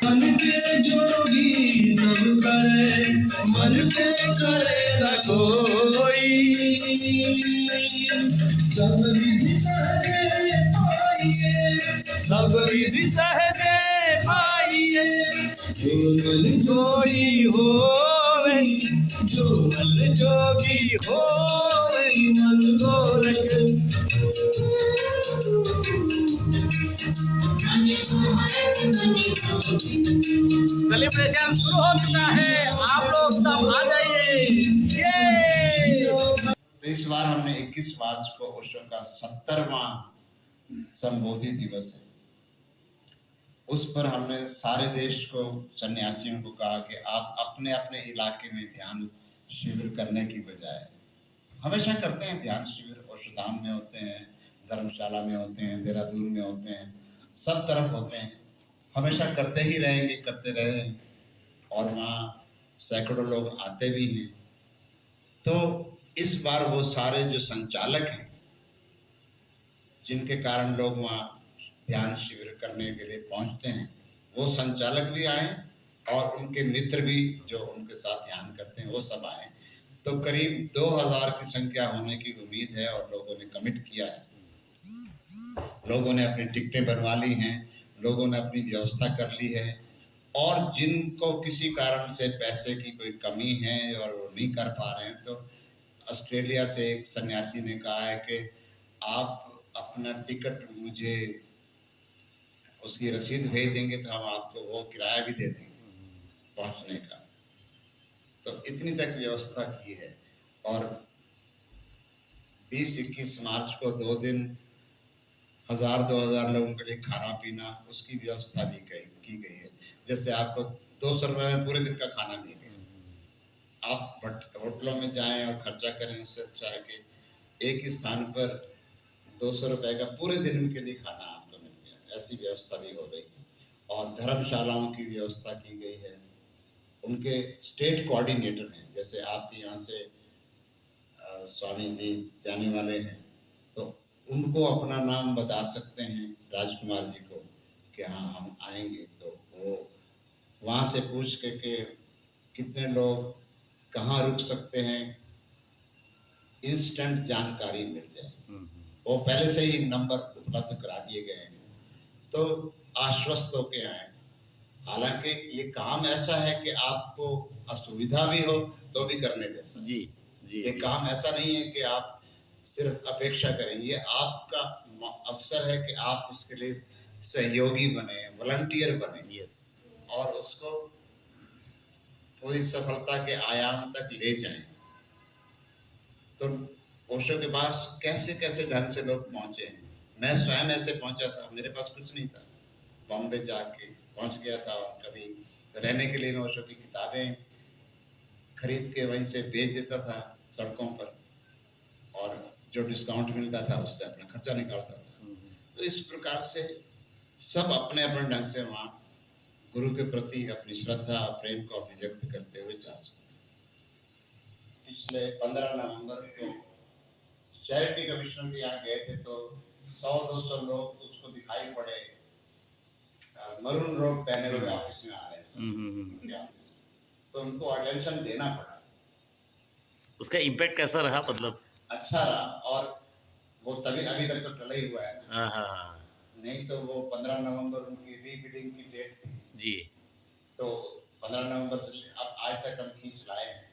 मन के जोगी सब करे, मन के करे न कोई। सब विधि सहजे पाइए, सब विधि सहजे पाइए। जो मन जोगी होवे, जो मन जोगी होवे, मन गोरख। सेलिब्रेशन शुरू हो चुका है, आप लोग सब आ जाइए। तो इस बार हमने 21 मार्च को ओशो का 70वां संबोधि दिवस है। उस पर हमने सारे देश को, सन्यासियों को कहा कि आप अपने अपने इलाके में ध्यान शिविर करने की बजाय, हमेशा करते हैं ध्यान शिविर, ओशोधाम में होते हैं, धर्मशाला में होते हैं, देहरादून में होते हैं, सब तरफ होते हैं, हमेशा करते ही रहेंगे, करते रहे, और वहाँ सैकड़ों लोग आते भी हैं। तो इस बार वो सारे जो संचालक हैं, जिनके कारण लोग वहाँ ध्यान शिविर करने के लिए पहुंचते हैं, वो संचालक भी आए और उनके मित्र भी जो उनके साथ ध्यान करते हैं वो सब आए। तो करीब 2000 की संख्या होने की उम्मीद है और लोगों ने कमिट किया है। लोगों ने अपनी टिकटें बनवा ली हैं, लोगों ने अपनी व्यवस्था कर ली है, और जिनको किसी कारण से पैसे की कोई कमी है और वो नहीं कर पा रहे हैं, तो ऑस्ट्रेलिया से एक सन्यासी ने कहा है कि आप अपना टिकट मुझे उसकी रसीद भेज देंगे तो हम आपको वो किराया भी दे देंगे पहुंचने का। तो इतनी तक व्यवस्था की है। और 20-21 मार्च को 2 दिन 1000-2000 लोगों के लिए खाना पीना, उसकी व्यवस्था भी की गई है। जैसे आपको 200 रुपये में पूरे दिन का खाना मिलेगा, आप होटलों में जाएं और खर्चा करें, उससे अच्छा है कि एक ही स्थान पर 200 रुपये का पूरे दिन के लिए खाना आपको मिल गया। ऐसी व्यवस्था भी हो रही है। और धर्मशालाओं की व्यवस्था की गई है। उनके स्टेट कोऑर्डिनेटर हैं, जैसे आपके यहाँ से स्वामी जी जाने वाले हैं, तो उनको अपना नाम बता सकते हैं राजकुमार जी को कि हाँ हम आएंगे, तो वो वहाँ से पूछ के कि कितने लोग कहाँ रुक सकते हैं, इंस्टेंट जानकारी मिल जाए। वो पहले से ही नंबर उपलब्ध करा दिए गए हैं, तो आश्वस्त होके आए। हालांकि ये काम ऐसा है कि आपको असुविधा भी हो तो भी करने जैसा। जी, ये काम ऐसा नहीं है कि आप सिर्फ अपेक्षा करें, ये आपका अवसर है कि आप उसके लिए सहयोगी बने, वॉलंटियर बने, और उसको पूरी सफलता के आयाम तक ले जाएं। तो ओशो के पास कैसे कैसे ढंग से लोग पहुंचे हैं। मैं स्वयं ऐसे पहुंचा था, मेरे पास कुछ नहीं था, बॉम्बे जाके पहुंच गया था, और कभी रहने के लिए मैं ओशो की किताबें खरीद के वहीं से बेच देता था सड़कों पर, और जो डिस्काउंट मिलता था उससे अपना खर्चा निकालता था। तो इस प्रकार से सब अपने अपने ढंग से वहाँ गुरु के प्रति अपनी श्रद्धा प्रेम को अभिव्यक्त करते हुए जा सकते। पिछले 15 नवंबर को चैरिटी कमिश्नर भी यहाँ गए थे, तो 100-200 लोग उसको दिखाई पड़े मरून रोड पहने हुए ऑफिस में आ रहे हैं, तो उनको अटेंशन देना पड़ा। उसका इम्पैक्ट कैसा रहा? मतलब अच्छा रहा, और वो तभी अभी तक तो टला ही हुआ है। नहीं तो वो 15 नवंबर उनकी रीबिडिंग की डेट थी जी, तो 15 नवंबर से अब आज तक हम खींच लाए हैं।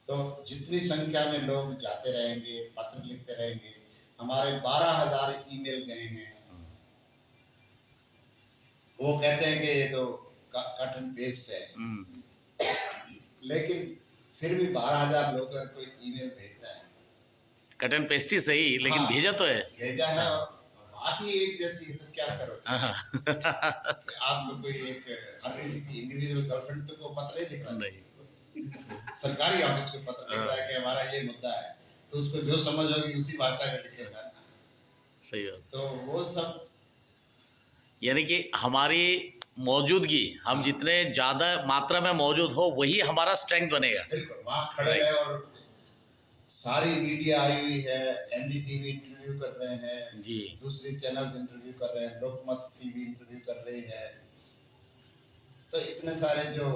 तो जितनी संख्या में लोग जाते रहेंगे, पत्र लिखते रहेंगे, हमारे 12,000 ईमेल गए हैं। वो कहते हैं कि ये तो कट एंड पेस्ट है, लेकिन फिर भी 12,000 लोग अगर कोई ईमेल भेजता है, कट एंड पेस्ट ही सही, लेकिन हाँ, भेजा तो है, भेजा है, और बात ही एक जैसी है, तो क्या करोगे? आपको कोई एक हर किसी की इंडिविजुअल गर्लफ्रेंड तो को पत्र ही लिख रहा है, सरकारी ऑफिस को पत्र लिख रहा है कि हमारा ये मुद्दा है, तो उसको जो समझ होगी उसी भाषा का लिखेगा। सही बात। तो वो सब यानी कि हमारी मौजूदगी, हम जितने ज़्यादा मात्रा में मौजूद हो वही हमारा स्ट्रेंथ बनेगा। बिल्कुल वहाँ खड़े हैं और सारी मीडिया आई हुई है, एनडीटीवी इंटरव्यू कर रहे हैं जी। दूसरी चैनल इंटरव्यू कर रहे हैं, लोकमत टीवी इंटरव्यू कर रही है, तो इतने सारे जो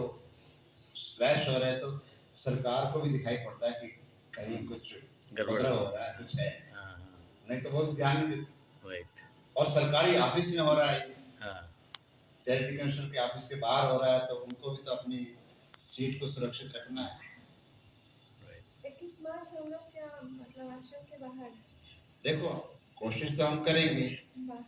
फ्लैश हो रहे हैं तो सरकार को भी दिखाई पड़ता है कि कहीं कुछ गड़बड़ हो रहा है, कुछ है, हाँ, नहीं तो बहुत ध्यान नहीं देते। राइट। और सरकारी ऑफिस में हो रहा है, हाँ, चैरिटी कमिश्नर के ऑफिस के बाहर हो रहा है, तो उनको भी तो अपनी सीट को सुरक्षित रखना है। इस बार से हम लोग क्या मतलब आश्रम के बाहर देखो कोशिश तो हम करेंगे,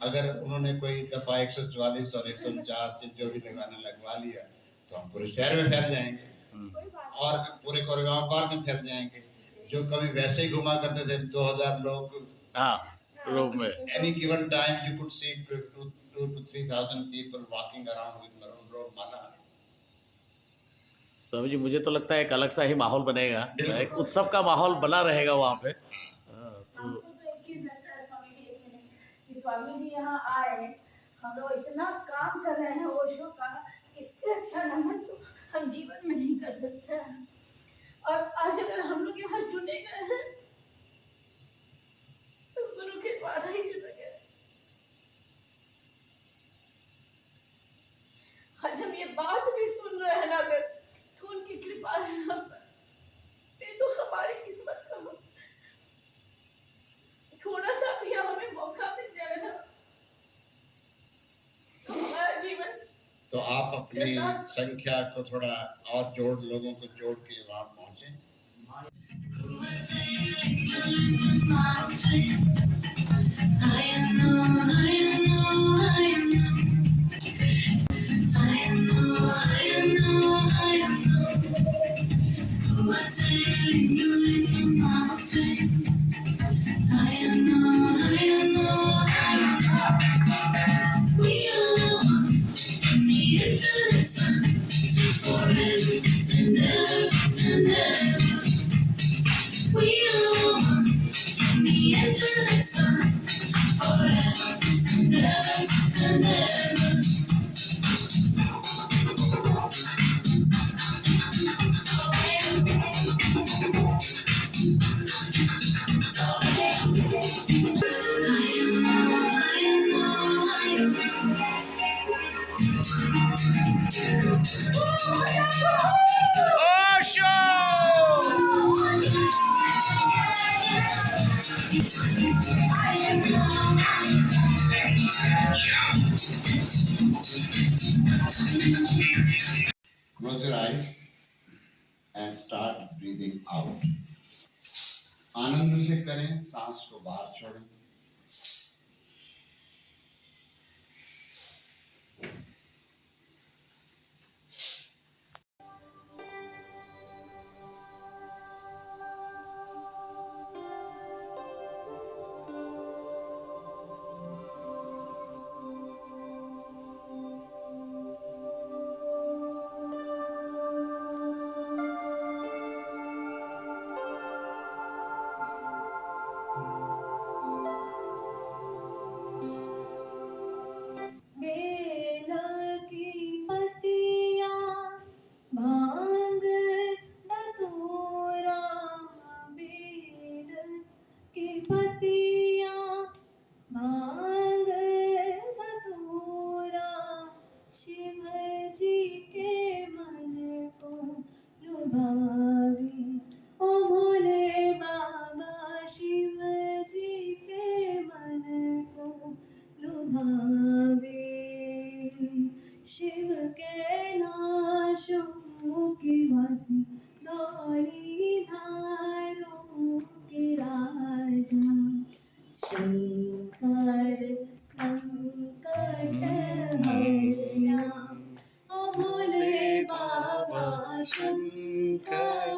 अगर उन्होंने कोई दफा 144 और 149 से जो भी लगाना लगवा लिया तो हम पूरे शहर में फैल जाएंगे कोई बात और पूरे कोरेगांव पार्क में फैल जाएंगे। जो कभी वैसे ही घुमा करते थे 2000 लोग हाँ, रूप में। any given time you could see 2 to 3,000 people walking around with maroon robe mala। Swami ji, मुझे तो लगता है एक अलग सा ही माहौल बनेगा, बिल्कुल। एक उत्सव का माहौल बना रहेगा वहाँ पे। हमको तो एक चीज लगता है स्वामी जी, एक मिनट, कि स्वामी जी यहाँ आए, हम लोग इतना काम कर रहे हैं ओशो का, इससे अच्छा नमन तो हम जीवन में नहीं कर सकते हैं। और आज अगर हम लोग यहाँ चुने गए हैं तो गुरु के द्वारा ही चुने गए। आज हम ये बात भी सुन रहे हैं ना, अगर तो उनकी कृपा है हम पर, ये तो हमारी किस्मत का हो। थोड़ा सा भी हमें मौका मिल जाए ना तो हमारा जीवन। तो आप अपनी संख्या को थोड़ा और लोगों को जोड़ के वहाँ पहुँचे। Close your eyes and start breathing out। आनंद से करें, सांस को बाहर छोड़ें। शिव कैलाशों की वासी, गौरी धारों के राजा, शंकर संकट हरना, ओ भोले बाबा शंकर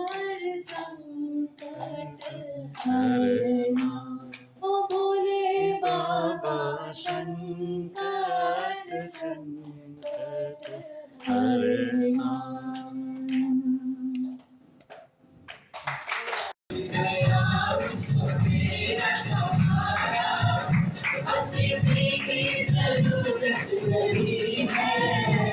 संकट हरना, ओ भोले बाबा शंकर संकट हरना। अपनी से जरूरत नहीं है।